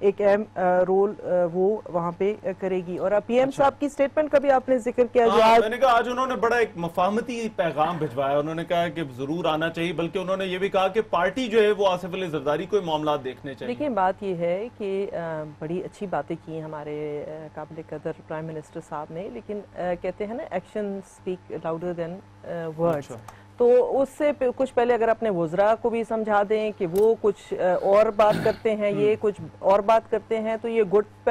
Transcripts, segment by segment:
ایک اہم رول وہ وہاں پہ کرے گی. اور پی ایم صاحب کی سٹیٹمنٹ کا بھی آپ نے ذکر کیا جو میں نے کہا آج انہوں نے بڑا ایک مفاہمتی پیغام بھجوایا. انہوں نے کہا کہ ضرور آنا چاہیے, بلکہ انہوں نے یہ بھی کہا کہ پارٹی جو ہے وہ آصف علی زرداری کو معاملات دیکھنے چاہیے. لیکن بات یہ ہے کہ بڑی اچھی باتیں کی ہمارے قابل قدر پرائم منسٹر صاحب نے, لیکن کہتے ہیں نا action speak louder than words. تو اس سے کچھ پہلے اگر اپنے وزراء کو بھی سمجھا دیں کہ وہ کچھ اور بات کرتے ہیں, یہ کچھ اور بات کرتے ہیں, تو یہ گڈ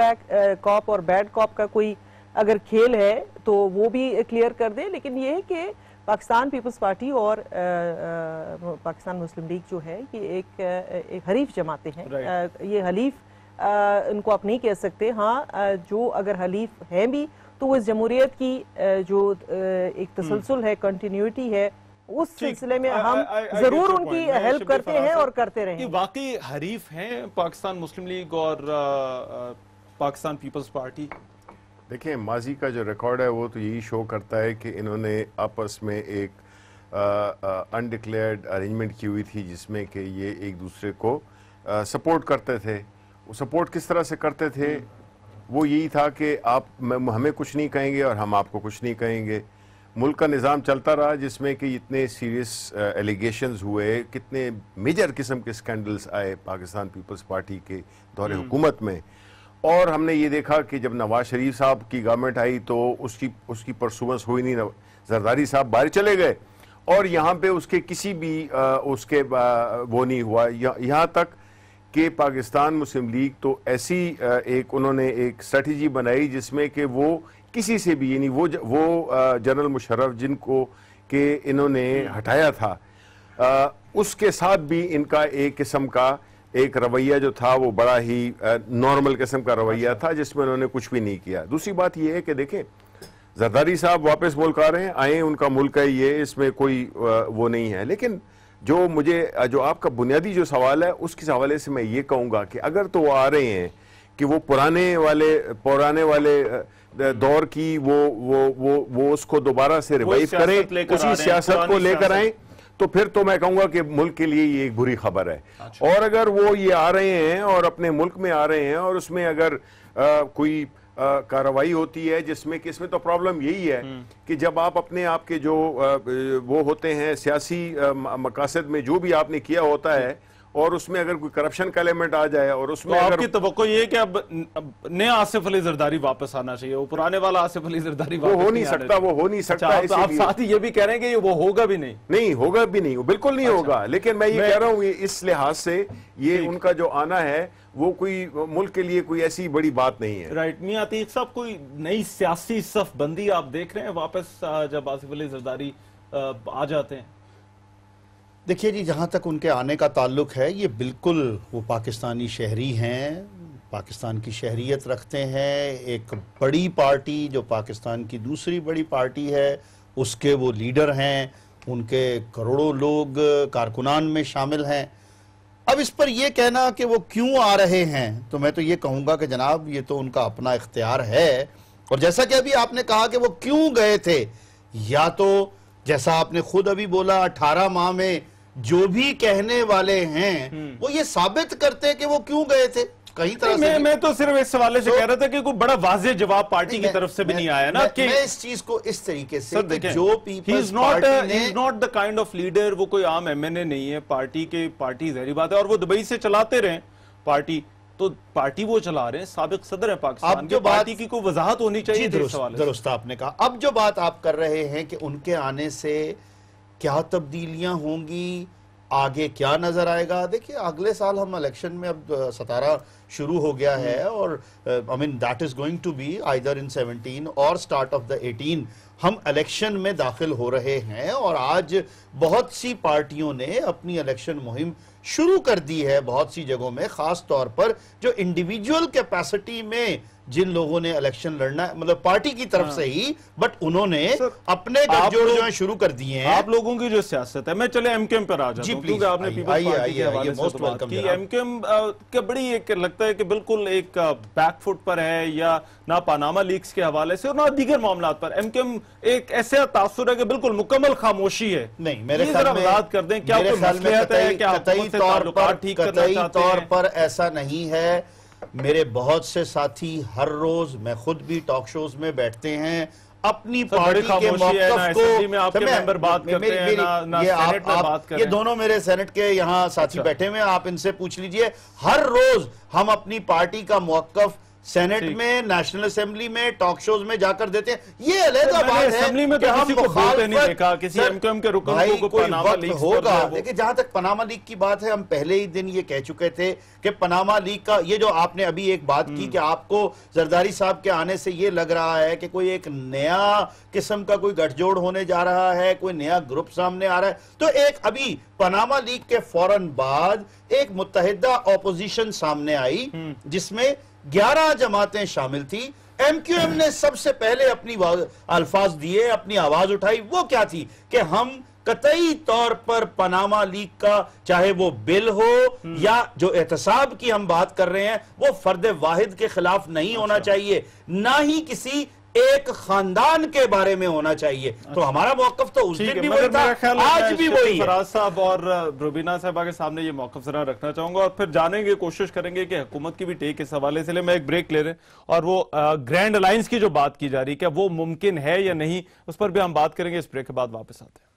کاپ اور بیڈ کاپ کا کوئی اگر کھیل ہے تو وہ بھی کلیئر کر دیں. لیکن یہ ہے کہ پاکستان پیپلز پارٹی اور پاکستان مسلم لیگ جو ہے یہ ایک حریف جماعتیں ہیں. یہ حلیف ان کو آپ نہیں کہہ سکتے. ہاں جو اگر حلیف ہیں بھی تو وہ اس جمہوریت کی جو ایک تسلسل ہے, کنٹینیوٹی ہے, اس سلسلے میں ہم ضرور ان کی ہیلپ کرتے ہیں اور کرتے رہیں. واقعی حریف ہیں پاکستان مسلم لیگ اور پاکستان پیپلز پارٹی. دیکھیں ماضی کا جو ریکارڈ ہے وہ تو یہی شو کرتا ہے کہ انہوں نے آپس میں ایک انڈکلیئرڈ ارینجمنٹ کی ہوئی تھی جس میں کہ یہ ایک دوسرے کو سپورٹ کرتے تھے. وہ سپورٹ کس طرح سے کرتے تھے؟ وہ یہی تھا کہ آپ ہمیں کچھ نہیں کہیں گے اور ہم آپ کو کچھ نہیں کہیں گے. ملک کا نظام چلتا رہا جس میں کہ اتنے سیریس ایلیگیشنز ہوئے, کتنے میجر قسم کے سکینڈلز آئے پاکستان پیپلز پارٹی کے دور حکومت میں. اور ہم نے یہ دیکھا کہ جب نواز شریف صاحب کی گورنمنٹ آئی تو اس کی پرسومنس ہوئی نہیں. زرداری صاحب باہر چلے گئے اور یہاں پہ اس کے کسی بھی اس کے وہ نہیں ہوا, یہاں تک کہ پاکستان مسلم لیگ تو ایسی ایک انہوں نے ایک اسٹریٹجی بنائی جس میں کہ وہ کسی سے بھی, یعنی وہ جنرل مشرف جن کو کہ انہوں نے ہٹایا تھا, اس کے ساتھ بھی ان کا ایک قسم کا ایک رویہ جو تھا وہ بڑا ہی نارمل قسم کا رویہ تھا جس میں انہوں نے کچھ بھی نہیں کیا. دوسری بات یہ ہے کہ دیکھیں زرداری صاحب واپس ملک آ رہے ہیں, آئیں, ان کا ملک ہے یہ, اس میں کوئی وہ نہیں ہے. لیکن جو آپ کا بنیادی جو سوال ہے اس کے حوالے سے میں یہ کہوں گا کہ اگر تو وہ آ رہے ہیں کہ وہ پرانے والے دور کی وہ اس کو دوبارہ سے ریوائیو کریں, اسی سیاست کو لے کر آئیں, تو پھر تو میں کہوں گا کہ ملک کے لیے یہ ایک بری خبر ہے. اور اگر وہ یہ آ رہے ہیں اور اپنے ملک میں آ رہے ہیں اور اس میں اگر کوئی کارروائی ہوتی ہے جس میں کہ اس میں تو پرابلم یہی ہے کہ جب آپ اپنے آپ کے جو وہ ہوتے ہیں سیاسی مقاصد میں جو بھی آپ نے کیا ہوتا ہے اور اس میں اگر کوئی کرپشن کا ایلیمنٹ آ جائے اور اس میں آپ کی توقع یہ ہے کہ اب نیا آصف علی زرداری واپس آنا چاہیے, وہ پرانے والا آصف علی زرداری وہ ہو نہیں سکتا. آپ ساتھ ہی یہ بھی کہہ رہے ہیں کہ وہ ہوگا بھی نہیں ہوگا بھی نہیں, بالکل نہیں ہوگا. لیکن میں یہ کہہ رہا ہوں اس لحاظ سے یہ ان کا جو آنا ہے وہ کوئی ملک کے لیے کوئی ایسی بڑی بات نہیں ہے. رائٹ. میاں عتیق صاحب, کوئی نئی سیاسی صف بندی آپ دیکھ رہے ہیں واپس جب آصف علی زرداری آ جاتے ہیں؟ دیکھیے جی, جہاں تک ان کے آنے کا تعلق ہے یہ بالکل وہ پاکستانی شہری ہیں, پاکستان کی شہریت رکھتے ہیں. ایک بڑی پارٹی جو پاکستان کی دوسری بڑی پارٹی ہے اس کے وہ لیڈر ہیں, ان کے کروڑوں لوگ کارکنان میں شامل ہیں. اب اس پر یہ کہنا کہ وہ کیوں آ رہے ہیں تو میں تو یہ کہوں گا کہ جناب یہ تو ان کا اپنا اختیار ہے. اور جیسا کہ ابھی آپ نے کہا کہ وہ کیوں گئے تھے, یا تو جیسا آپ نے خود ابھی بولا 18 ماہ میں جو بھی کہنے والے ہیں وہ یہ ثابت کرتے کہ وہ کیوں گئے تھے. کہیں طرح سے میں تو صرف اس سوالے سے کہہ رہا تھا کہ کوئی بڑا واضح جواب پارٹی کی طرف سے بھی نہیں آیا نا. میں اس چیز کو اس طریقے سے جو پیپلز پارٹی نے not the kind of leader, وہ کوئی عام ایم این اے نہیں ہے پارٹی ظاہری بات ہے, اور وہ دبئی سے چلاتے رہے پارٹی, تو پارٹی وہ چلا رہے ہیں, سابق صدر ہے پاکستان کے, پارٹی کی کوئی وضاحت ہونی چاہیے. درست آپ نے کہا. اب جو بات آپ کر رہے ہیں کہ ان کے آنے سے کیا تبدیلیاں ہوں گی, آگے کیا نظر آئے گا, دیکھیں اگلے سال ہم الیکشن میں اب 17 شروع ہو گیا ہے اور I mean that is going to be either in 17 اور start of the 18 ہم الیکشن میں داخل ہو رہے ہیں. اور آج بہت سی پارٹیوں نے اپنی الیکشن مہم شروع کر دی ہے بہت سی جگہوں میں, خاص طور پر جو انڈیویجول کیپیسٹی میں جن لوگوں نے الیکشن لڑنا ہے, مطلب پارٹی کی طرف سے ہی, بٹ انہوں نے اپنے گٹجوڑ جو ہیں شروع کر دیے ہیں. آپ لوگوں کی جو سیاست ہے, میں چلے ایم کیم پر آ جاتا ہوں کیونکہ آپ نے پیپلز پارٹی کے حوالے سے بات کی. ایم کیم کا بڑی ایک لگتا ہے کہ بالکل ایک بیک فٹ پر ہے, یا نہ پاناما لیکس کے حوالے سے اور نہ دیگر معاملات پر. ایم کیم ایک ایسا تاثر ہے کہ بالکل مکمل خاموشی ہے. نہیں, میرے خیال میں وضاحت کر دیں کیا کوئی مصلحت ہے, کیا حکومت سے تعلقات ٹھیک کرنا چاہتے ہیں؟ قطعی طور پر ایسا نہیں ہے. میرے بہت سے ساتھی ہر روز، میں خود بھی ٹاک شوز میں بیٹھتے ہیں، اپنی پارٹی کے موقف کو، یہ دونوں میرے سینٹ کے یہاں ساتھی بیٹھے ہوئے، آپ ان سے پوچھ لیجئے، ہر روز ہم اپنی پارٹی کا موقف سینٹ میں، نیشنل اسمبلی میں، ٹاک شوز میں جا کر دیتے ہیں. یہ علیحدہ بات ہے کہ ہم ہوگا. دیکھیں جہاں تک پاناما لیگ کی بات ہے، ہم پہلے ہی دن یہ کہہ چکے تھے کہ پاناما لیگ کا یہ جو آپ نے ابھی ایک بات کی کہ آپ کو زرداری صاحب کے آنے سے یہ لگ رہا ہے کہ کوئی ایک نیا قسم کا کوئی گٹھ جوڑ ہونے جا رہا ہے، کوئی نیا گروپ سامنے آ رہا ہے، تو ایک ابھی پاناما لیگ کے فوراً بعد ایک متحدہ اپوزیشن سامنے آئی جس میں 11 جماعتیں شامل تھی. ایم کیو ایم نے سب سے پہلے اپنی الفاظ دیے، اپنی آواز اٹھائی. وہ کیا تھی کہ ہم قطعی طور پر پاناما لیگ کا چاہے وہ بل ہو یا جو احتساب کی ہم بات کر رہے ہیں وہ فرد واحد کے خلاف نہیں ہونا چاہیے، نہ ہی کسی ایک خاندان کے بارے میں ہونا چاہیے. تو ہمارا موقف تو اس دن بھی وہی تھا، آج بھی وہی ہے. فراز صاحب اور روبینہ صاحبہ کے سامنے یہ موقف ذرا رکھنا چاہوں گا اور پھر جانیں گے، کوشش کریں گے کہ حکومت کی بھی ٹیک اس حوالے سے لیں. میں ایک بریک لے رہے ہیں اور وہ گرینڈ الائنس کی جو بات کی جا رہی ہے کیا وہ ممکن ہے یا نہیں، اس پر بھی ہم بات کریں گے. اس بریک کے بعد واپس آتے ہیں.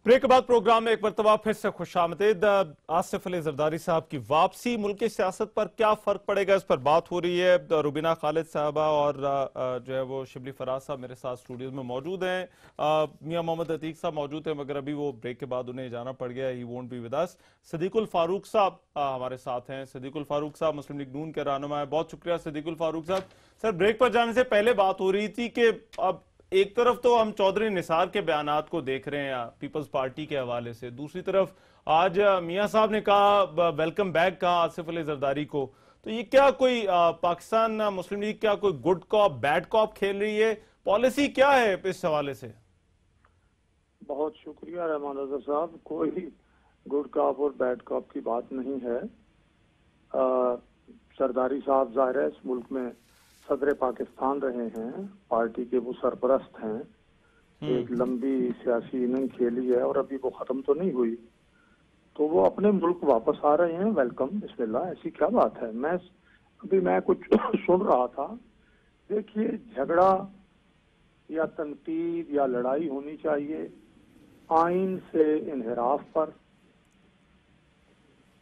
بریک کے بعد پروگرام میں ایک مرتبہ پھر سے خوش آمدید. آصف علی زرداری صاحب کی واپسی ملک کی سیاست پر کیا فرق پڑے گا، اس پر بات ہو رہی ہے. روبینہ خالد صاحبہ اور جو ہے وہ شبلی فراز صاحب میرے ساتھ اسٹوڈیوز میں موجود ہیں. میاں محمد عتیق صاحب موجود ہیں مگر ابھی وہ بریک کے بعد انہیں جانا پڑ گیا. He won't be with us. Siddiq al-Farooq صاحب ہمارے ساتھ ہیں. صدیق الفاروق صاحب مسلم لیگ نون کے رہنما ہیں. بہت شکریہ صدیق الفاروق صاحب. سر بریک پر جانے سے پہلے بات ہو رہی تھی کہ اب ایک طرف تو ہم چودھری نثار کے بیانات کو دیکھ رہے ہیں پیپلز پارٹی کے حوالے سے، دوسری طرف آج میاں صاحب نے کہا ویلکم بیک کہا آصف علی زرداری کو. تو یہ کیا کوئی پاکستان مسلم لیگ کیا کوئی گڈ کاپ بیڈ کاپ کھیل رہی ہے؟ پالیسی کیا ہے اس حوالے سے؟ بہت شکریہ رحمان رضا صاحب. کوئی گڈ کاپ اور بیڈ کاپ کی بات نہیں ہے. زرداری صاحب ظاہر ہے اس ملک میں صدر پاکستان رہے ہیں، پارٹی کے وہ سرپرست ہیں. ایک لمبی سیاسی اننگ کھیلی ہے اور ابھی وہ ختم تو نہیں ہوئی، تو وہ اپنے ملک واپس آ رہے ہیں. ویلکم، بسم اللہ، ایسی کیا بات ہے. میں کچھ سن رہا تھا. دیکھیے، جھگڑا یا تنقید یا لڑائی ہونی چاہیے آئین سے انحراف پر،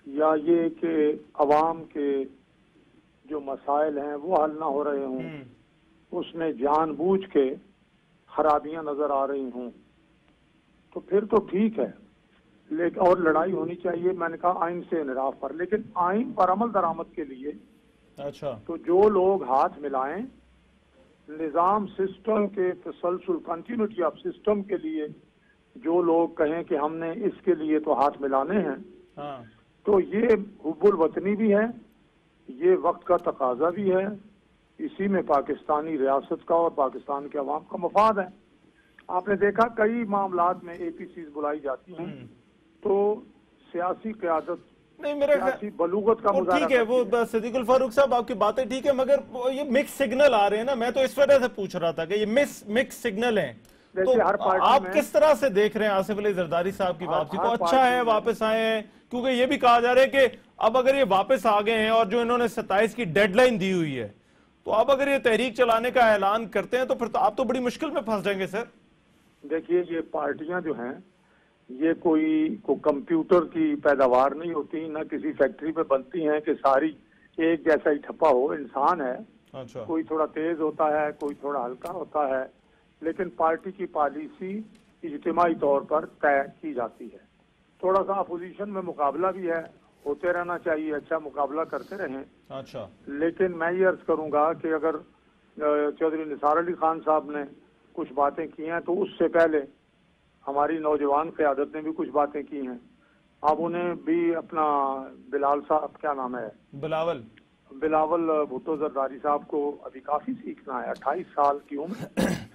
یا یہ کہ عوام کے جو مسائل ہیں وہ حل نہ ہو رہے ہوں، اس میں جان بوجھ کے خرابیاں نظر آ رہی ہوں، تو پھر تو ٹھیک ہے. لیکن اور لڑائی ہونی چاہیے، میں نے کہا آئین سے انحراف پر. لیکن آئین پر عمل درآمد کے لیے تو جو لوگ ہاتھ ملائیں، نظام سسٹم کے تسلسل کنٹینیوٹی آف سسٹم کے لیے جو لوگ کہیں کہ ہم نے اس کے لیے تو ہاتھ ملانے ہیں، تو یہ حب الوطنی بھی ہے، یہ وقت کا تقاضا بھی ہے. اسی میں پاکستانی ریاست کا اور پاکستان کے عوام کا مفاد ہے. آپ نے دیکھا کئی معاملات میں اے پی سیز بلائی جاتی ہیں تو سیاسی قیادت سیاسی بلوغت کا مظاہرہ. ٹھیک ہے، وہ صدیق الفاروق صاحب آپ کی باتیں ٹھیک ہے، مگر یہ مکس سگنل آ رہے ہیں نا. میں تو اس وجہ سے پوچھ رہا تھا کہ یہ مکس سگنل ہیں. تو آپ کس طرح سے دیکھ رہے ہیں آصف علی زرداری صاحب کی واپسی کو؟ اچھا ہے واپس آئے ہیں، کیونکہ یہ بھی کہا جا رہا ہے کہ اب اگر یہ واپس آ گئے ہیں اور جو انہوں نے 27 کی ڈیڈ لائن دی ہوئی ہے، تو اب اگر یہ تحریک چلانے کا اعلان کرتے ہیں تو پھر تو آپ تو بڑی مشکل میں پھنس جائیں گے سر. دیکھیے، یہ پارٹیاں جو ہیں یہ کوئی کمپیوٹر کی پیداوار نہیں ہوتی، نہ کسی فیکٹری میں بنتی ہیں کہ ساری ایک جیسا ہی ٹھپا ہو. انسان ہے، کوئی تھوڑا تیز ہوتا ہے، کوئی تھوڑا ہلکا ہوتا ہے، لیکن پارٹی کی پالیسی اجتماعی طور پر طے کی جاتی ہے. تھوڑا سا اپوزیشن میں مقابلہ بھی ہے، ہوتے رہنا چاہیے، اچھا مقابلہ کرتے رہیں. لیکن میں یہ عرض کروں گا کہ اگر چودھری نثار علی خان صاحب نے کچھ باتیں کی ہیں تو اس سے پہلے ہماری نوجوان قیادت نے بھی کچھ باتیں کی ہیں. اب انہیں بھی اپنا بلال صاحب، کیا نام ہے، بلاول بھٹو زرداری صاحب کو ابھی کافی سیکھنا ہے. 28 سال کی عمر،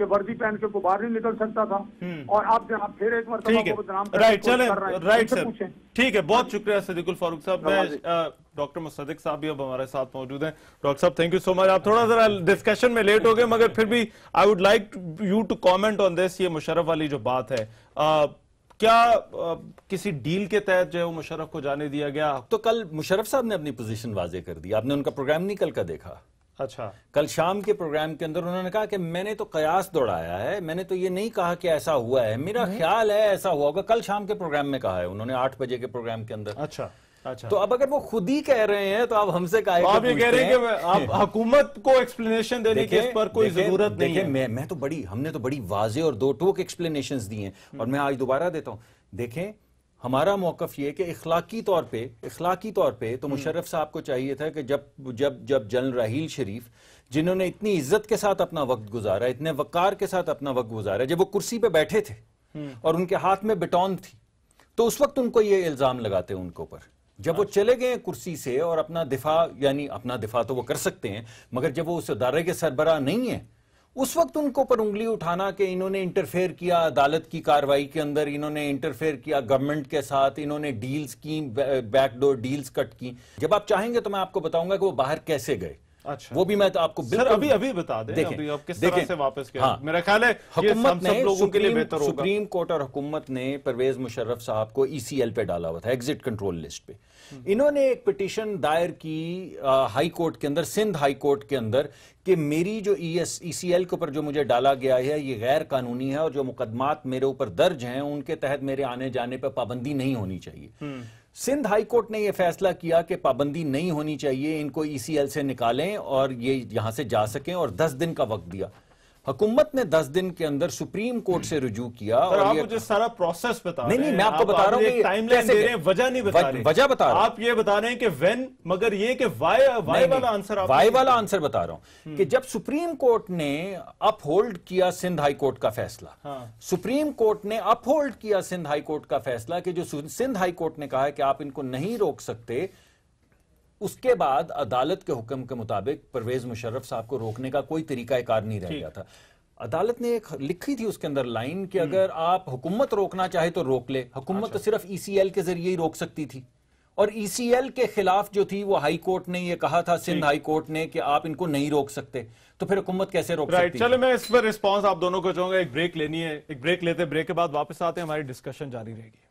کہ وردی پہن کے کوئی باہر نہیں نکل سکتا تھا، اور آپ جناب پھر ایک مرتبہ ٹھیک ہے، کو بدنام رائٹ، کرنے کی چلیں، کوشش کر رہے ہیں. رائٹ ان سے سر، پوچھیں. ٹھیک ہے، بہت شکریہ صدیق الفاروق صاحب. میں ڈاکٹر مصدق صاحب بھی اب ہمارے ساتھ موجود ہیں. ڈاکٹر صاحب تھینک یو سو مچ. آپ تھوڑا ذرا ڈسکشن میں لیٹ ہو گئے، مگر پھر بھی I would like you to comment on this. یہ مشرف والی جو بات ہے، کیا کسی ڈیل کے تحت جو ہے وہ مشرف کو جانے دیا گیا؟ تو کل مشرف صاحب نے اپنی پوزیشن واضح کر دی. آپ نے ان کا پروگرام نہیں کل کا دیکھا؟ اچھا، کل شام کے پروگرام کے اندر انہوں نے کہا کہ میں نے تو قیاس دوڑایا ہے، میں نے تو یہ نہیں کہا کہ ایسا ہوا ہے، میرا خیال ہے ایسا ہوا ہوگا. کل شام کے پروگرام میں کہا ہے انہوں نے، 8 بجے کے پروگرام کے اندر. اچھا اچھا. تو اب اگر وہ خود ہی کہہ رہے ہیں تو آپ ہم سے کہا آپ یہ کہہ رہے ہیں کہ آپ حکومت کو ایکسپلینیشن دینے کی اس پر کوئی ضرورت نہیں ہے. میں تو ہم نے تو بڑی واضح اور دو ٹوک ایکسپلینیشنز دی ہیں، اور میں آج دوبارہ دیتا ہوں. دیکھیں ہمارا موقف یہ کہ اخلاقی طور پہ تو مشرف صاحب کو چاہیے تھا کہ جب جنرل راحیل شریف، جنہوں نے اتنی عزت کے ساتھ اپنا وقت گزارا، اتنے وقار کے ساتھ اپنا وقت گزارا، جب وہ کرسی پہ بیٹھے تھے اور ان کے ہاتھ میں بٹون تھی، تو اس وقت ان کو یہ الزام لگاتے ان کے اوپر. جب وہ چلے گئے کرسی سے اور اپنا دفاع تو وہ کر سکتے ہیں، مگر جب وہ اس ادارے کے سربراہ نہیں ہیں، اس وقت ان کو پر انگلی اٹھانا کہ انہوں نے انٹرفیئر کیا عدالت کی کاروائی کے اندر، انہوں نے انٹرفیئر کیا گورنمنٹ کے ساتھ، انہوں نے ڈیلز کی، بیک ڈور ڈیلز کٹ کی. جب آپ چاہیں گے تو میں آپ کو بتاؤں گا کہ وہ باہر کیسے گئے. اچھا، وہ بھی میں آپ کو بالکل ابھی بتا دیں اب کس طرح سے واپس کیا. میرا خیال ہے حکومت نے، لوگوں کے لیے بہتر ہوگا. سپریم کورٹ اور حکومت نے پرویز مشرف صاحب کو ECL پہ ڈالا ہوا تھا، ایگزٹ کنٹرول لسٹ پہ. انہوں نے ایک پٹیشن دائر کی ہائی کورٹ کے اندر، سندھ ہائی کورٹ کے اندر، کہ میری جو ECL کے اوپر جو مجھے ڈالا گیا ہے یہ غیر قانونی ہے، اور جو مقدمات میرے اوپر درج ہیں ان کے تحت میرے آنے جانے پہ پابندی نہیں ہونی چاہیے. سندھ ہائی کورٹ نے یہ فیصلہ کیا کہ پابندی نہیں ہونی چاہیے، ان کو ECL سے نکالیں اور یہ یہاں سے جا سکیں، اور 10 دن کا وقت دیا. حکومت نے 10 دن کے اندر سپریم کورٹ سے رجوع کیا. اور آپ مجھے سارا پروسیس بتا رہے ہیں. نہیں، میں آپ کو بتا رہا ہوں کہ ٹائم لائن دے رہے ہیں، وجہ نہیں بتا رہے. وجہ بتا رہا ہوں. آپ یہ بتا رہے ہیں کہ وین، مگر یہ کہ وائی والا آنسر بتا رہا ہوں کہ جب سپریم کورٹ نے اپ ہولڈ کیا سندھ ہائی کورٹ کا فیصلہ، سپریم کورٹ نے اپ ہولڈ کیا سندھ ہائی کورٹ کا فیصلہ کہ جو سندھ ہائی کورٹ نے کہا ہے کہ آپ ان کو نہیں روک سکتے، اس کے بعد عدالت کے حکم کے مطابق پرویز مشرف صاحب کو روکنے کا کوئی طریقہ کار نہیں رہ گیا تھا. عدالت نے ایک لکھی تھی اس کے اندر لائن کہ اگر آپ حکومت روکنا چاہے تو روک لے. حکومت تو صرف ECL کے ذریعے ہی روک سکتی تھی، اور ECL کے خلاف جو تھی وہ ہائی کورٹ نے یہ کہا تھا، سندھ ہائی کورٹ نے، کہ آپ ان کو نہیں روک سکتے. تو پھر حکومت کیسے روک سکتی؟ چلے میں اس پر رسپانس آپ دونوں کو چاہوں گا. ایک بریک لینی ہے، ایک بریک لیتے، بریک کے بعد واپس آتے ہیں، ہماری ڈسکشن جاری رہے گی.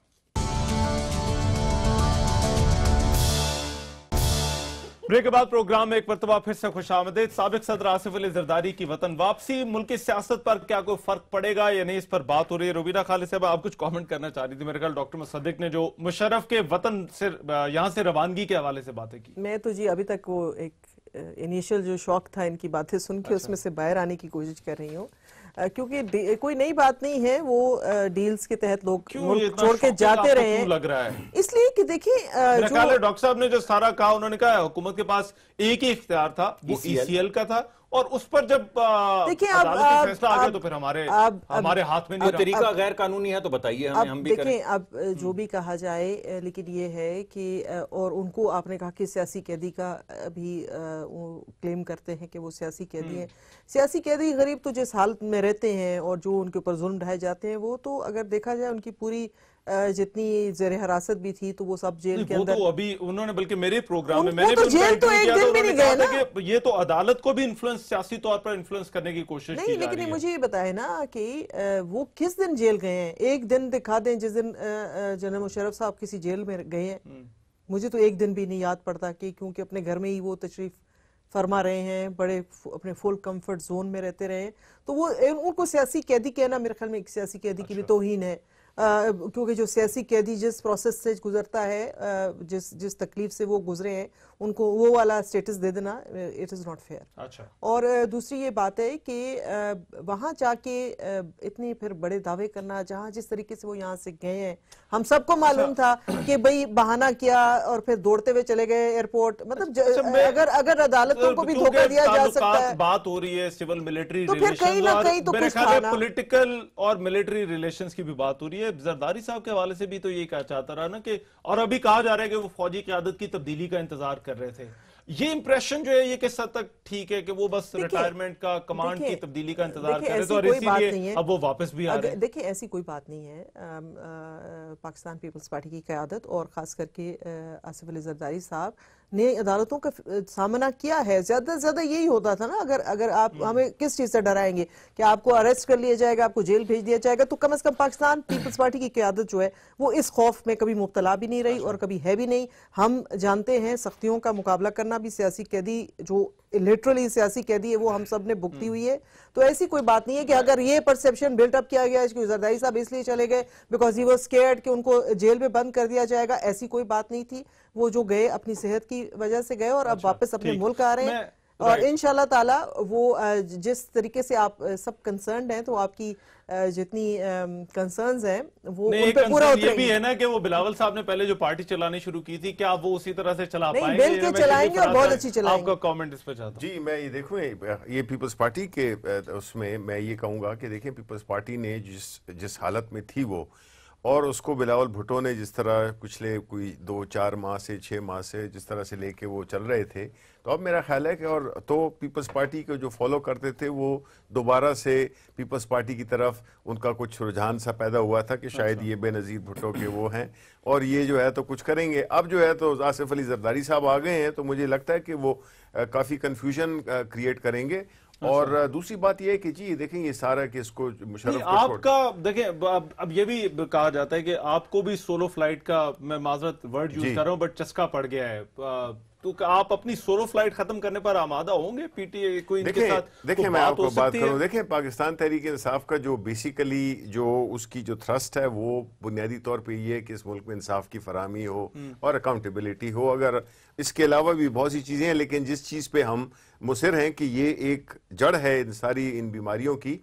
بریک کے بعد پروگرام میں ایک مرتبہ پھر سے خوش آمدید. سابق صدر آصف علی زرداری کی وطن واپسی، ملکی سیاست پر کیا کوئی فرق پڑے گا یا نہیں، اس پر بات ہو رہی ہے. روبینہ خالد صاحب آپ کچھ کامنٹ کرنا چاہ رہی تھی. میرے خیال ڈاکٹر مصدق نے جو مشرف کے وطن سے یہاں سے روانگی کے حوالے سے باتیں کی، میں تو ابھی تک وہ ایک انیشل جو شوق تھا ان کی باتیں سن کے، اس میں سے باہر آنے کی کوشش کر رہی ہوں، کیونکہ کوئی نئی بات نہیں ہے. وہ ڈیلز کے تحت لوگ ملک چھوڑ کے جاتے رہے ہیں، لگ رہا ہے اس لیے کہ دیکھیں ڈاکٹر صاحب نے جو سارا کہا، انہوں نے کہا حکومت کے پاس ایک ہی اختیار تھا، وہ ECL کا تھا، اور اس پر جب عدالت کا فیصلہ آ گیا تو پھر ہمارے ہاتھ میں نہیں رہا. طریقہ غیر قانونی ہے تو بتائیے ہمیں، ہم بھی کریں. دیکھیں اب جو بھی کہا جائے، لیکن یہ ہے کہ اور ان کو آپ نے کہا کہ سیاسی قیدی کا بھی کلیم کرتے ہیں کہ وہ سیاسی قیدی ہیں. سیاسی قیدی غریب تو جس حالت میں رہتے ہیں اور جو ان کے اوپر ظلم ڈھائے جاتے ہیں، وہ تو اگر دیکھا جائے ان کی پوری جتنی زیر حراست بھی تھی تو وہ سب جیل کے اندر. وہ تو ابھی انہوں نے بلکہ میرے پروگرام میں وہ تو جیل تو ایک دن بھی نہیں گئے نا. یہ تو عدالت کو بھی انفلوئنس، سیاسی طور پر انفلوئنس کرنے کی کوشش کی جا رہی ہے. نہیں، لیکن مجھے یہ بتائے نا کہ وہ کس دن جیل گئے ہیں. ایک دن دکھا دیں جس دن جنرل مشرف صاحب کسی جیل میں گئے ہیں. مجھے تو ایک دن بھی نہیں یاد پڑتا، کہ کیونکہ اپنے گھر میں ہی وہ تشریف فرما رہے ہیں، بڑے اپنے فل کمفرٹ زون میں رہتے رہے ہیں. تو وہ ان کو سیاسی قیدی کہنا میرے خیال میں ایک سیاسی قیدی کی بھی توہین ہے، کیونکہ جو سیاسی قیدی جس پروسیس سے گزرتا ہے، جس تکلیف سے وہ گزرے ہیں، ان کو وہ والا سٹیٹس دے دینا اٹ از ناٹ فیئر. اور دوسری یہ بات ہے کہ وہاں جا کے اتنے پھر بڑے دعوے کرنا، جہاں جس طریقے سے وہ یہاں سے گئے ہیں، ہم سب کو معلوم تھا کہ بھئی بہانہ کیا اور پھر دوڑتے ہوئے چلے گئے ایئرپورٹ. مطلب اگر عدالتوں کو بھی دھوکہ دیا جا سکتا ہے. بات ہو رہی ہے سول ملٹری تو پھر کہیں نہ کہیں تو کچھ تھا نا. پولیٹیکل اور ملٹری ریلیشنز کی بھی بات ہو رہی ہے. زرداری صاحب کے حوالے سے بھی تو یہ کہا چاہتا رہا نا کہ، اور ابھی کہا جا رہا ہے کہ وہ فوجی قیادت کی تبدیلی کا انتظار کر رہے تھے. یہ امپریشن جو ہے یہ کس حد تک ٹھیک ہے کہ وہ بس ریٹائرمنٹ کا کمانڈ کی تبدیلی کا انتظار کرے تو اور اسی لیے اب وہ واپس بھی آ رہے ہیں؟ دیکھیں ایسی کوئی بات نہیں ہے. پاکستان پیپلز پارٹی کی قیادت اور خاص کر کے آصف علی زرداری صاحب نے عدالتوں کا سامنا کیا ہے. زیادہ سے زیادہ یہی ہوتا تھا نا, اگر آپ ہمیں کس چیز سے ڈرائیں گے کہ آپ کو اریسٹ کر لیا جائے گا, آپ کو جیل بھیج دیا جائے گا, تو کم از کم پاکستان پیپلز پارٹی کی قیادت جو ہے وہ اس خوف میں کبھی مبتلا بھی نہیں رہی اور کبھی ہے بھی نہیں. ہم جانتے ہیں سختیوں کا مقابلہ کرنا بھی سیاسی قیدی جو لٹرلی سیاسی قیدی ہے وہ ہم سب نے بھگتی ہوئی ہے. تو ایسی کوئی بات نہیں ہے کہ اگر یہ پرسیپشن بلٹ اپ کیا گیا ہے کہ زرداری صاحب اس لیے چلے گئے بیکاز ہی واز اسکیئرڈ کہ ان کو جیل میں بند کر دیا جائے گا, ایسی کوئی بات نہیں تھی. وہ جو گئے اپنی صحت کی وجہ سے گئے اور اب واپس اپنے ملک آ رہے ہیں اور انشاءاللہ تعالی وہ جس طریقے سے آپ سب کنسرنڈ ہیں تو آپ کی جتنی کنسرنز ہیں وہ ان پہ پورا اتریں گے. یہ بھی ہے نا کہ وہ بلاول صاحب نے پہلے جو پارٹی چلانی شروع کی تھی کیا وہ اسی طرح سے چلا پائیں گے؟ نہیں, بلکہ چلائیں گے اور بہت اچھی چلائیں گے. آپ کا کامنٹ اس پہ چاہتا ہوں. جی میں یہ دیکھوں یہ پیپلز پارٹی کے اس میں یہ کہوں گا کہ دیکھیں پیپلز پارٹی نے جس حالت میں تھی وہ, اور اس کو بلاول بھٹو نے جس طرح پچھلے کوئی 2-4 ماہ سے 6 ماہ سے جس طرح سے لے کے وہ چل رہے تھے, تو اب میرا خیال ہے کہ اور تو پیپلز پارٹی کو جو فالو کرتے تھے وہ دوبارہ سے پیپلز پارٹی کی طرف ان کا کچھ رجحان سا پیدا ہوا تھا کہ شاید یہ بے نظیر بھٹو کے وہ ہیں اور یہ جو ہے تو کچھ کریں گے. اب جو ہے تو آصف علی زرداری صاحب آ گئے ہیں تو مجھے لگتا ہے کہ وہ کافی کنفیوژن کریٹ کریں گے. اور دوسری بات یہ ہے کہ جی دیکھیں یہ سارا کہ اس کو مشرف آپ کا دیکھیں اب یہ بھی کہا جاتا ہے کہ آپ کو بھی سولو فلائٹ کا, میں معذرت ورڈ یوز کر رہا ہوں بٹ چسکا پڑ گیا ہے, تو آپ اپنی سولو فلائٹ ختم کرنے پر آمادہ ہوں گے؟ پی ٹی اے کوئی ان کے ساتھ دیکھیں میں آپ کو بات کروں, دیکھیں پاکستان تحریک انصاف کا جو بیسیکلی جو اس کی جو تھرسٹ ہے وہ بنیادی طور پہ یہ ہے کہ اس ملک میں انصاف کی فراہمی ہو اور اکاؤنٹیبلٹی ہو. اگر اس کے علاوہ بھی بہت سی چیزیں ہیں لیکن جس چیز پہ ہم مصر ہیں کہ یہ ایک جڑ ہے ان بیماریوں کی,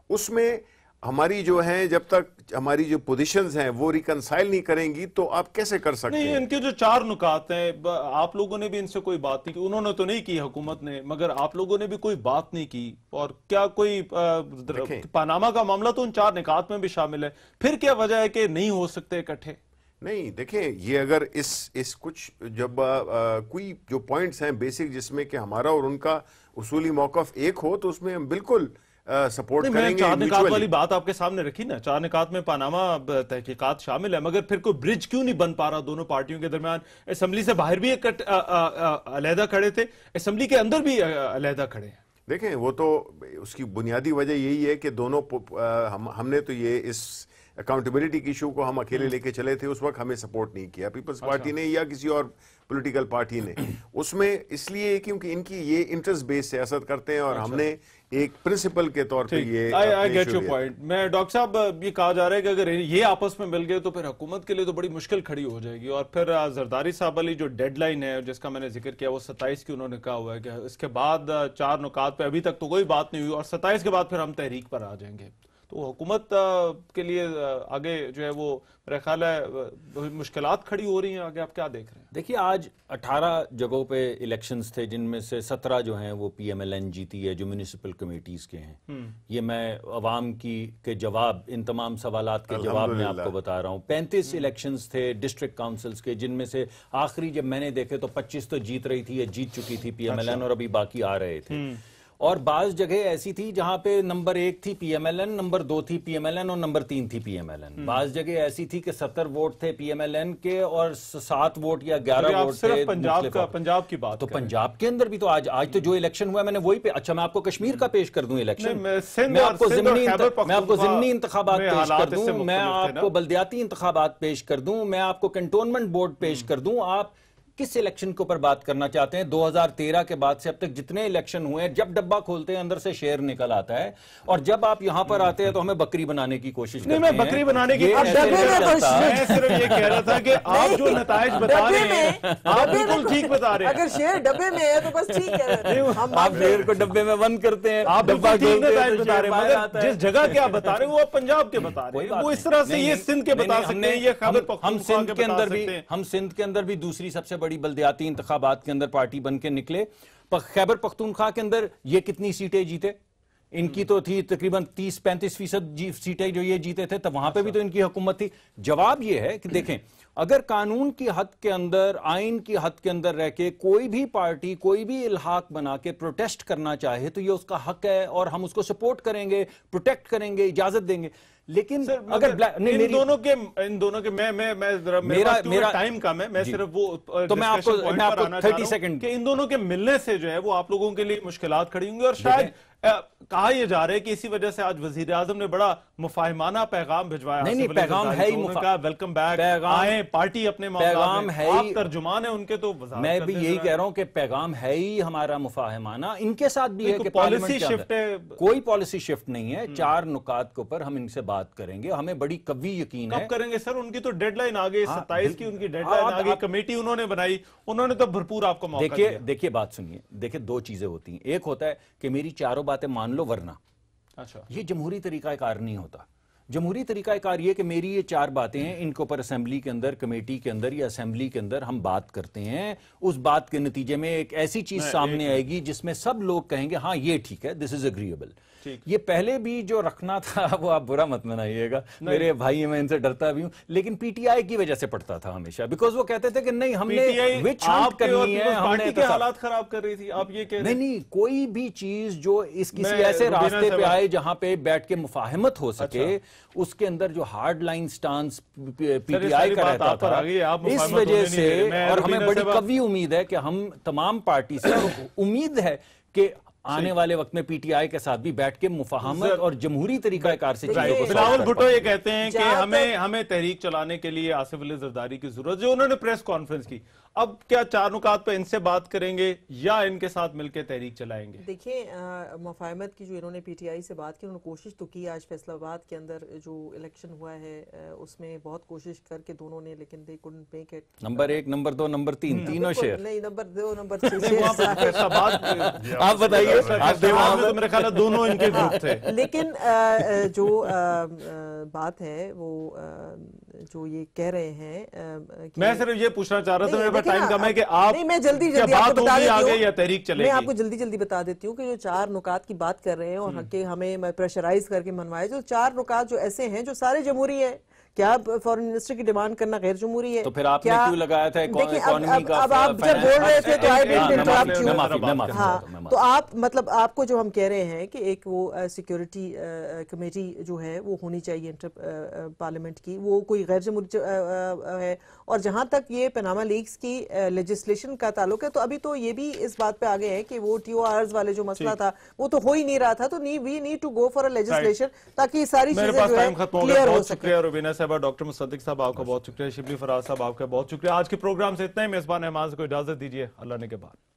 اس میں ہماری جو ہیں جب تک ہماری جو پوزیشنز ہیں وہ ریکنسائل نہیں کریں گی تو آپ کیسے کر سکتے ہیں؟ نہیں, ان کے جو 4 نکات ہیں آپ لوگوں نے بھی ان سے کوئی بات نہیں کی, انہوں نے تو نہیں کی حکومت نے, مگر آپ لوگوں نے بھی کوئی بات نہیں کی. اور کیا کوئی پاناما کا معاملہ تو ان 4 نکات میں بھی شامل ہے, پھر کیا وجہ ہے کہ نہیں ہو سکتے اکٹھے؟ نہیں دیکھیں یہ اگر اس کچھ جب کوئی جو پوائنٹس ہیں بیسک جس میں کہ ہمارا اور ان کا اصولی موقف ایک ہو تو اس میں ہم بالکل سپورٹ کریں گے. 4 نکات والی بات آپ کے سامنے رکھی نا, 4 نکات میں پاناما تحقیقات شامل ہے, مگر پھر کوئی برج کیوں نہیں بن پا رہا دونوں پارٹیوں کے درمیان؟ اسمبلی سے باہر بھی علیحدہ کھڑے تھے, اسمبلی کے اندر بھی علیحدہ کھڑے ہیں. دیکھیں وہ تو اس کی بنیادی وجہ یہی ہے کہ دونوں ہم نے تو یہ اس اکاؤنٹیبلٹی کی ایشو کو ہم اکیلے لے کے چلے تھے, اس وقت ہمیں سپورٹ نہیں کیا پیپلز پارٹی نے یا کسی اور پولیٹیکل پارٹی نے, اس میں اس لیے کیونکہ ان کی یہ انٹرسٹ بیس سیاست کرتے ہیں اور ہم نے ایک پرنسپل کے طور پہ یہ I get your point. میں ڈاکٹر صاحب یہ کہا جا رہا ہے کہ اگر یہ آپس میں مل گئے تو پھر حکومت کے لیے تو بڑی مشکل کھڑی ہو جائے گی, اور پھر زرداری صاحب والی جو ڈیڈ لائن ہے جس کا میں نے ذکر کیا وہ 27 کی انہوں نے کہا ہوا ہے کہ اس کے بعد 4 نکات پہ ابھی تک تو کوئی بات نہیں ہوئی اور 27 کے بعد پھر ہم تحریک پر آ جائیں گے. تو حکومت کے لیے آگے جو ہے وہ میرا خیال ہے مشکلات کھڑی ہو رہی ہیں آگے, آپ کیا دیکھ رہے ہیں؟ دیکھیے آج 18 جگہوں پہ الیکشنز تھے جن میں سے 17 جو ہیں وہ پی ایم ایل این جیتی ہے جو میونسپل کمیٹیز کے ہیں. یہ میں عوام کے جواب ان تمام سوالات کے جواب میں آپ کو بتا رہا ہوں. 35 الیکشنز تھے ڈسٹرکٹ کاؤنسلز کے جن میں سے آخری جب میں نے دیکھے تو 25 تو جیت رہی تھی یا جیت چکی تھی پی ایم ایل این اور ابھی باقی آ رہے تھے. اور بعض جگہ ایسی تھی جہاں پہ نمبر 1 تھی P M L N, number 2 تھی پی ایم ایل این اور نمبر 3 تھی پی ایم ایل این. بعض جگہ ایسی تھی کہ 70 ووٹ تھے پی ایم ایل این کے اور 7 ووٹ یا 11 ووٹ تھے پنجاب کی بات. تو پنجاب کے اندر بھی تو آج تو جو الیکشن ہوا ہے میں نے وہی اچھا میں آپ کو کشمیر کا پیش کر دوں الیکشن, میں آپ کو ضمنی انتخابات پیش کر دوں, میں آپ کو بلدیاتی انتخابات پیش کر دوں, میں آپ کو کنٹونمنٹ بورڈ پیش کر دوں. آپ کس الیکشن کے اوپر بات کرنا چاہتے ہیں؟ 2013 کے بعد سے اب تک جتنے الیکشن ہوئے ہیں جب ڈبہ کھولتے ہیں اندر سے شیر نکل آتا ہے, اور جب آپ یہاں پر آتے ہیں تو ہمیں بکری بنانے کی کوشش کرتے ہیں. نہیں میں بکری بنانے کی میں صرف یہ کہہ رہا تھا کہ آپ جو نتائج بتا رہے ہیں آپ بالکل ٹھیک بتا رہے ہیں. اگر شیر ڈبے میں ہے تو بس ٹھیک ہے, آپ شیر کو ڈبے میں بند کرتے ہیں, آپ بالکل ٹھیک نتائج بتا رہے ہیں, مگر جس جگہ کے آپ بتا رہے ہیں وہ آپ پنجاب کے بتا رہے ہیں, وہ اس طرح سے یہ سندھ کے بتا سکتے ہیں, یہ خیبر پختونخوا کے بتا سکتے ہیں. ہم سندھ کے اندر بھی دوسری سب سے بڑی بلدیاتی انتخابات کے اندر پارٹی بن کے نکلے. خیبر پختونخوا کے اندر یہ کتنی سیٹیں جیتے؟ ان کی تو تھی تقریباً 30-35% سیٹیں جو یہ جیتے تھے، تب وہاں پہ بھی تو ان کی حکومت تھی. جواب یہ ہے کہ دیکھیں اگر قانون کی حد کے اندر، آئین کی حد کے اندر رہ کے کوئی بھی پارٹی کوئی بھی الحاق بنا کے پروٹیسٹ کرنا چاہے تو یہ اس کا حق ہے اور ہم اس کو سپورٹ کریں گے، پروٹیکٹ کریں گے، اجازت دیں گے. لیکن اگر ان دونوں کے میرا ٹائم کم ہے، میں صرف وہ تو میں آپ کو 30 سیکنڈ کہ ان دونوں کے ملنے سے جو ہے وہ آپ لوگوں کے لیے مشکلات کھڑی ہوں گی. اور شاید کہا یہ جا رہا ہے کہ اسی وجہ سے آج وزیر اعظم نے بڑا مفاہمانہ پیغام بھجوایا. نہیں پیغام ہے ہی ویلکم بیک، آئیں پارٹی اپنے پیغام ہے ہی، ترجمان ہیں ان کے تو میں بھی یہی کہہ رہا ہوں کہ پیغام ہے ہی ہمارا مفاہمانہ. ان کے ساتھ بھی ہے کہ پالیسی شفٹ ہے، کوئی پالیسی شفٹ نہیں ہے. 4 نکات کے اوپر ہم ان سے بات کریں گے، ہمیں بڑی قوی یقین ہے. کب کریں گے سر؟ ان کی تو ڈیڈ لائن آ گئی 27 کی، ان کی ڈیڈ لائن آ گئی. کمیٹی انہوں نے بنائی، انہوں نے تو بھرپور آپ کو موقع دیا. دیکھیے بات سنیے، دیکھیے 2 چیزیں ہوتی ہیں. ایک ہوتا ہے کہ میری 4 باتیں مان لو ورنہ. اچھا، یہ جمہوری طریقہ کار نہیں ہوتا. جمہوری طریقہ کار یہ کہ میری یہ 4 باتیں ہیں، ان کے اوپر اسمبلی کے اندر، کمیٹی کے اندر یا اسمبلی کے اندر ہم بات کرتے ہیں. اس بات کے نتیجے میں ایک ایسی چیز سامنے آئے گی جس میں سب لوگ کہیں گے ہاں یہ ٹھیک ہے، دس از اگریبل. یہ پہلے بھی جو رکھنا تھا وہ آپ برا مت منائیے گا، میرے بھائی میں ان سے ڈرتا بھی ہوں، لیکن پی ٹی آئی کی وجہ سے پڑھتا تھا ہمیشہ، بیکاز وہ کہتے تھے کہ نہیں ہم نے وچ ہنٹ کرنی ہے، پارٹی کے حالات خراب کر رہی تھی. آپ یہ کہہ رہے ہیں نہیں کوئی بھی چیز جو اس کسی ایسے راستے پہ آئے جہاں پہ بیٹھ کے مفاہمت ہو سکے، اس کے اندر جو hard line stance P T I کا رہتا تھا، اس وجہ سے. اور ہمیں بڑی قوی امید ہے کہ ہم تمام پارٹی سے امید ہے کہ آنے والے وقت میں پی ٹی آئی کے ساتھ بھی بیٹھ کے مفاہمت اور جمہوری طریقہ کار سے چیزوں کو. بلاول بھٹو یہ کہتے ہیں کہ ہمیں تحریک چلانے کے لیے آصف علی زرداری کی ضرورت، جو انہوں نے پریس کانفرنس کی. اب کیا 4 نکات پہ ان سے بات کریں گے یا ان کے ساتھ مل کے تحریک چلائیں گے؟ دیکھیں مفاہمت کی جو انہوں نے پی ٹی آئی سے بات کی، انہوں نے کوشش تو کی. آج فیصل آباد کے اندر جو الیکشن ہوا ہے اس میں بہت کوشش کر کے دونوں نے، لیکن they couldn't make it. Number 1، number 2، number 3 تینوں شیئر. نہیں نمبر 2، نمبر 3 آپ بتائیے. میرے خیال ہے دونوں ان کے گروپ تھے. لیکن جو بات ہے وہ جو یہ کہہ رہے ہیں، میں صرف یہ پوچھنا چاہ رہا تھا، میرے پاس ٹائم کم ہے، کہ آپ میں جلدی آپ کو بتا دیتی ہوں، میں آپ کو جلدی بتا دیتی ہوں کہ جو 4 نکات کی بات کر رہے ہیں اور کہ ہمیں پریشرائز کر کے منوائے، جو 4 نکات جو ایسے ہیں جو سارے جمہوری ہیں. کیا فورن منسٹر کی ڈیمانڈ کرنا غیر جمہوری ہے؟ تو پھر آپ نے کیوں لگایا تھا اکانومی کا؟ اب آپ جب بول رہے تھے تو آئی ڈنٹ انٹرپٹ یو. ہاں تو آپ مطلب آپ کو جو ہم کہہ رہے ہیں کہ ایک وہ سیکیورٹی کمیٹی جو ہے وہ ہونی چاہیے انٹر پارلیمنٹ کی، وہ کوئی غیر جمہوری ہے. اور جہاں تک یہ پاناما لیکس کی لیجسلیشن کا تعلق ہے تو ابھی تو یہ بھی اس بات پہ آگے ہے کہ وہ ٹی او آرز والے جو مسئلہ تھا وہ تو ہو ہی نہیں رہا تھا. تو we need to go for a legislation تاکہ یہ ساری چیزیں جو ہے کلیئر ہو سکے. ڈاکٹر مصدق صاحب آپ کا بہت شکریہ، شبلی فراز صاحب آپ کا بہت شکریہ. آج کے پروگرام سے اتنا ہی. میزبان احمد کو اجازت دیجیے. اللہ نے کے بعد.